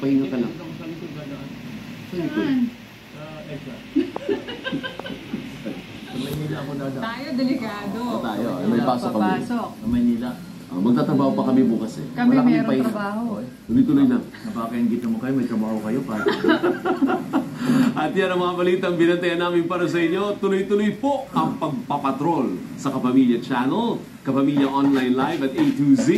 Magpahinga ka lang. Sa likod. Extra. Sa Manila ako dadaan. Tayo, delikado. Tayo, may pasok kami. Sa Manila. Magtatrabaho pa kami bukas eh. Kami Wala kaming meron pahinga. trabaho. Tuloy-tuloy lang. Napakaingit mo kayo, may trabaho kayo pa. At yan ang mga balitang binantayan namin para sa inyo. Tuloy-tuloy po ang pagpapatrol sa Kapamilya Channel, Kapamilya Online Live at A to Z.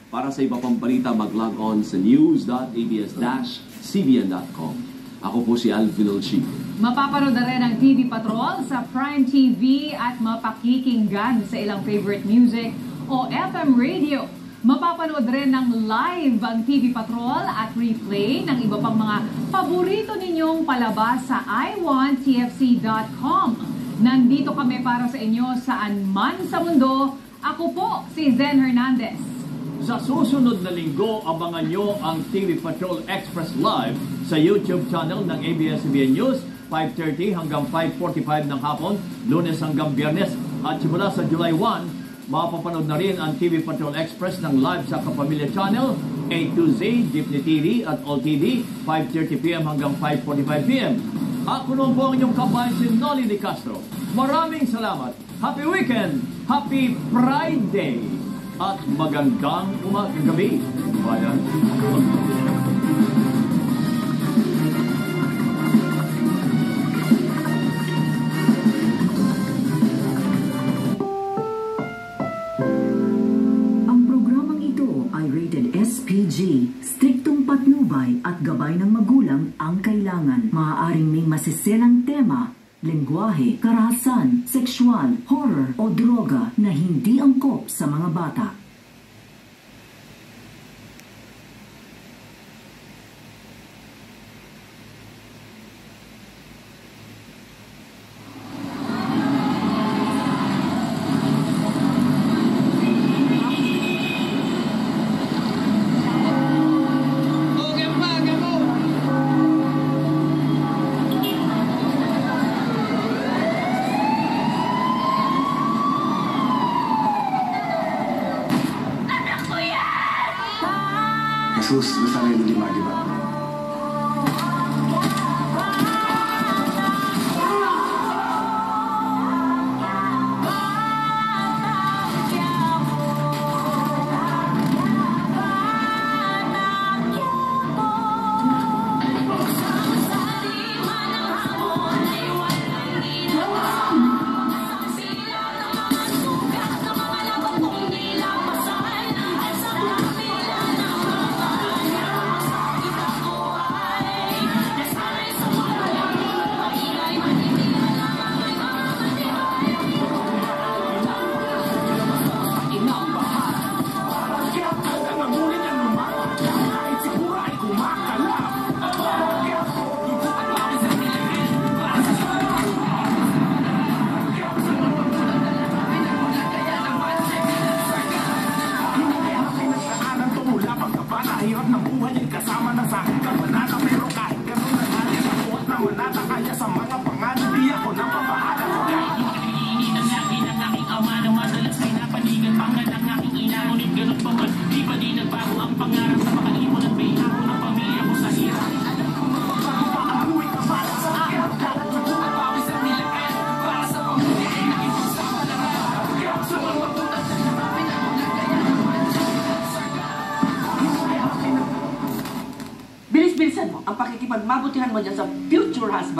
Para sa iba pang balita, mag-log on sa news.abs-cbn.com. Ako po si Alvin Olchi. Mapapanood na rin ang TV Patrol sa Prime TV at mapakikinggan sa ilang favorite music o FM radio. Mapapanood rin ng live ang TV Patrol at replay ng iba pang mga paborito ninyong palabas sa iwanttfc.com. Nandito kami para sa inyo saan man sa mundo. Ako po si Zen Hernandez. Sa susunod na linggo, abangan nyo ang TV Patrol Express Live sa YouTube channel ng ABS-CBN News, 5:30 hanggang 5:45 ng hapon, Lunes hanggang Biyernes. At simula sa July 1, mapapanood na rin ang TV Patrol Express ng live sa Kapamilya Channel, A to Z, Jeepney TV at All TV, 5:30 p.m. hanggang 5:45 p.m. Ako naman po ang inyong kabayan si Noli de Castro. Maraming salamat. Happy weekend! Happy Friday! At magandang gabi. Bayan. SPG, striktong patnubay at gabay ng magulang ang kailangan. Maaaring may masiselang tema, lengguwahe, karahasan, sexual, horror o droga na hindi angkop sa mga bata. Jesus Nazareno di Magiba. Hirap ng buhay yung kasama na sa akin kabanata. Pero kahit ganun na natin ang buhat na manata. Kaya sa mga pangalan di ako nang papahala. Kahit makainit ang akin ang aking ama na madalas pinapanigan pangal ang aking ina. Ngunit ganun pa man, di pa di nagbago ang pangarap sa makalimon at may ako ng pamilya ko sa hirap. Alam kong magpapago ang buhay ka para sa akin. At pawis ang nilakan para sa pamilya ay naging pagsama na lahat. Sa mga putas na namin ako na kaya naman bilis-bilisan mo ang pakikipagmabutihan mo dyan sa future husband.